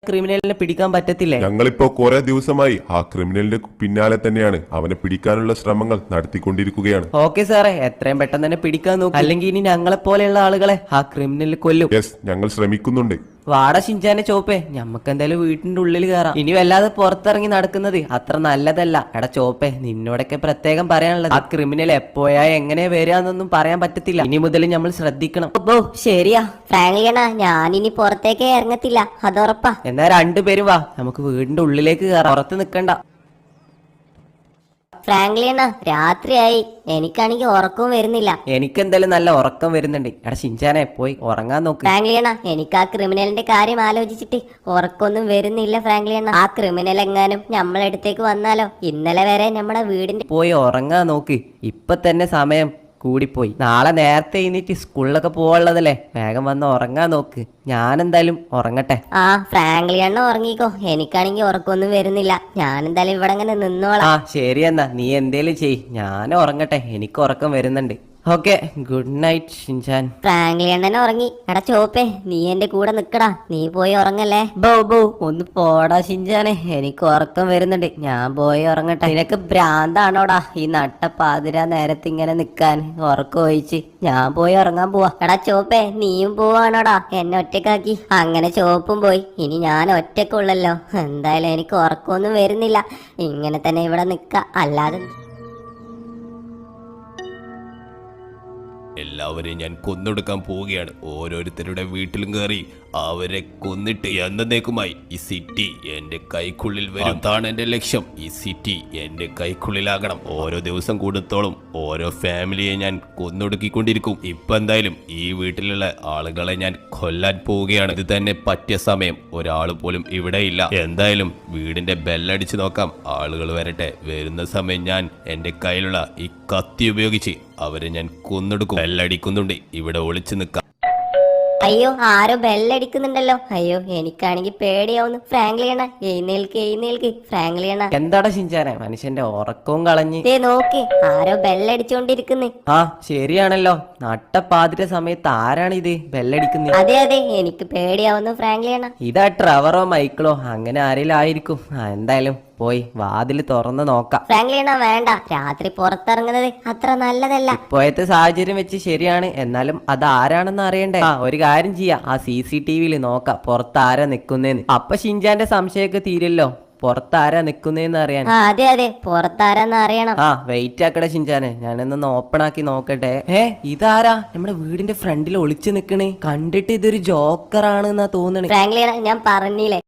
ക്രിമിനലിനെ പിടിക്കാൻ പറ്റത്തില്ലേ? ഞങ്ങളിപ്പോ കുറെ ദിവസമായി ആ ക്രിമിനലിന്റെ പിന്നാലെ തന്നെയാണ്. അവനെ പിടിക്കാനുള്ള ശ്രമങ്ങൾ നടത്തിക്കൊണ്ടിരിക്കുകയാണ്. ഓക്കെ സാറേ, എത്രയും പെട്ടെന്ന് തന്നെ പിടിക്കാൻ നോക്കും, അല്ലെങ്കിൽ ഇനി ഞങ്ങളെ പോലെയുള്ള ആളുകളെ ആ ക്രിമിനൽ കൊല്ലും. യെസ്, ഞങ്ങൾ ശ്രമിക്കുന്നുണ്ട്. വാട ഷിൻചാനെ ചോപ്പേ, ഞമ്മക്ക് എന്തായാലും വീട്ടിന്റെ ഉള്ളിൽ കയറാം. ഇനി വല്ലാതെ പുറത്തിറങ്ങി നടക്കുന്നത് അത്ര നല്ലതല്ല. എടാ ചോപ്പേ, നിന്നോടൊക്കെ പ്രത്യേകം പറയാനുള്ളത്, ആ ക്രിമിനൽ എപ്പോഴാ എങ്ങനെ വരാന്നൊന്നും പറയാൻ പറ്റത്തില്ല. ഇനി മുതൽ നമ്മൾ ശ്രദ്ധിക്കണം. ശരിയാ ഫ്രാങ്ക്ലിയണ്ണ, ഞാനിനി പുറത്തേക്ക് ഇറങ്ങത്തില്ല, അതുറപ്പാ. എന്നാ രണ്ടുപേരും വാ, നമുക്ക് വീടിന്റെ ഉള്ളിലേക്ക് കയറാം, പുറത്ത് നിക്കണ്ട. ഫ്രാങ്ക്ലിയണ്ണ, രാത്രിയായി, എനിക്കാണെങ്കിൽ ഉറക്കവും വരുന്നില്ല. എനിക്കെന്തായാലും നല്ല ഉറക്കം വരുന്നുണ്ട്. എടാ ഷിൻചാനെ, പോയി ഉറങ്ങാൻ നോക്ക്. ഫ്രാങ്ക്ലിയണ്ണ, എനിക്ക് ആ ക്രിമിനലിന്റെ കാര്യം ആലോചിച്ചിട്ട് ഉറക്കൊന്നും വരുന്നില്ല ഫ്രാങ്ക്ലിയണ്ണ. ആ ക്രിമിനൽ എങ്ങാനും നമ്മളടുത്തേക്ക് വന്നാലോ? ഇന്നലെ വരെ നമ്മുടെ വീടിന്റെ പോയി ഉറങ്ങാൻ നോക്ക്. ഇപ്പൊ തന്നെ സമയം കൂടിപ്പോയി. നാളെ നേരത്തെ എഴുന്നേറ്റ് സ്കൂളിലൊക്കെ പോവാനുള്ളതല്ലേ. വേഗം വന്ന് ഉറങ്ങാൻ നോക്ക്. ഞാനെന്തായാലും ഉറങ്ങട്ടെ. ആ ഫ്രാങ്ക്ലിയണ്ണ ഉറങ്ങിക്കോ, എനിക്കാണെങ്കിൽ ഉറക്കൊന്നും വരുന്നില്ല. ഞാനെന്തായാലും ഇവിടെ അങ്ങനെ നിന്നോളാം. ആ ശരി, എന്നാ നീ എന്തേലും ചെയ്, ഞാൻ ഉറങ്ങട്ടെ, എനിക്ക് ഉറക്കം വരുന്നുണ്ട്. Okay, good night Shinchan. ഫ്രാങ്ക്ലിയണ്ണൻ ഉറങ്ങി. എടാ ചോപ്പേ, നീ എന്റെ കൂടെ നിക്കടാ, നീ പോയി ഉറങ്ങല്ലേ. ബോ ഒന്ന് പോടാ ഷിൻചാനെ, എനിക്ക് ഉറക്കം വരുന്നുണ്ട്, ഞാൻ പോയി ഉറങ്ങട്ടെ. നിനക്ക് ഭ്രാന്താണോടാ ഈ നട്ട പാതിരാ നേരത്ത് ഇങ്ങനെ നിക്കാൻ? ഉറക്കം ഒഴിച്ച് ഞാൻ പോയി ഉറങ്ങാൻ പോവാ. എടാ ചോപ്പേ, നീയും പോവാണോടാ എന്നെ ഒറ്റക്കാക്കി? അങ്ങനെ ചോപ്പും പോയി, ഇനി ഞാൻ ഒറ്റക്കുള്ളല്ലോ. എന്തായാലും എനിക്ക് ഉറക്കമൊന്നും വരുന്നില്ല, ഇങ്ങനെ തന്നെ ഇവിടെ നിക്ക, അല്ലാതെ. എല്ലാവരെയും ഞാൻ കൊന്നൊടുക്കാൻ പോവുകയാണ്. ഓരോരുത്തരുടെ വീട്ടിലും കയറി അവരെ കൊന്നിട്ട് എന്നേക്കുമായി ഈ സിറ്റി എന്റെ കൈക്കുള്ളിൽ വരും. അതാണ് എന്റെ ലക്ഷ്യം. ഈ സിറ്റി എന്റെ കൈക്കുള്ളിലാകണം. ഓരോ ദിവസം കൂടുത്തോളം ഓരോ ഫാമിലിയെ ഞാൻ കൊന്നൊടുക്കിക്കൊണ്ടിരിക്കും. ഇപ്പൊ എന്തായാലും ഈ വീട്ടിലുള്ള ആളുകളെ ഞാൻ കൊല്ലാൻ പോവുകയാണ്. ഇത് തന്നെ പറ്റിയ സമയം. ഒരാൾ പോലും ഇവിടെ ഇല്ല. എന്തായാലും വീടിന്റെ ബെല്ലടിച്ച് നോക്കാം, ആളുകൾ വരട്ടെ. വരുന്ന സമയം ഞാൻ എന്റെ കയ്യിലുള്ള ഈ കത്തി ഉപയോഗിച്ച് അവരെ ഞാൻ കൊന്നൊടുക്കും. ബെല്ലടിക്കുന്നുണ്ട്, ഇവിടെ ഒളിച്ചു നിൽക്കാം. അയ്യോ, ആരോ ബെല്ലടിക്കുന്നുണ്ടല്ലോ. അയ്യോ, എനിക്കാണെങ്കിൽ പേടിയാവുന്നു. ഫ്രാങ്ക്ലിയണ്ണ, എഴുന്നേൽക്ക് ഫ്രാങ്ക്ലിയണ്ണ. എന്താടാ ഷിൻചാനെ, മനുഷ്യന്റെ ഉറക്കവും കളഞ്ഞ്. നോക്ക്, ആരോ ബെല്ലടിച്ചോണ്ടിരിക്കുന്നു. ആ ശരിയാണല്ലോ, നട്ടപ്പാതിര സമയത്ത് ആരാണിത് ബെല്ലടിക്കുന്നത്? അതെ, എനിക്ക് പേടിയാവുന്നു ഫ്രാങ്ക്ലിയണ്ണ. ഇതാ ട്രെവറോ മൈക്കിളോ അങ്ങനെ ആരെങ്കിലും ആയിരിക്കും. എന്തായാലും പോയി വാതിൽ തുറന്ന് നോക്കാം. ഫ്രാങ്ക്ലിയണ്ണ വേണ്ട, രാത്രി പുറത്തിറങ്ങുന്നത് അത്ര നല്ലതല്ല. ഇപ്പോഴത്തെ സാഹചര്യം വെച്ച് ശരിയാണ്, എന്നാലും അത് ആരാണെന്ന് അറിയണ്ടേ. ഒരു കാര്യം ചെയ്യാം, ആ CCTV നോക്കാം പുറത്ത് ആരാ നിക്കുന്നേന്ന്. അപ്പൊ ഷിൻചാന്റെ സംശയമൊക്കെ തീരല്ലോ, പുറത്താരാ നിക്കുന്നേന്ന് അറിയാൻ. അതെ, പുറത്താരാന്ന് അറിയണം. ആ വെയിറ്റ് ആക്കട്ടെ ഷിൻചാനെ, ഞാനൊന്ന് ഓപ്പൺ ആക്കി നോക്കട്ടെ. ഇതാരാ നമ്മുടെ വീടിന്റെ ഫ്രണ്ടിൽ ഒളിച്ചു നിക്കണേ? കണ്ടിട്ട് ഇതൊരു ജോക്കറാണ് എന്നാ തോന്നണേ. ഫ്രാങ്ക്ലിയണ്ണ, ഞാൻ പറഞ്ഞില്ലേ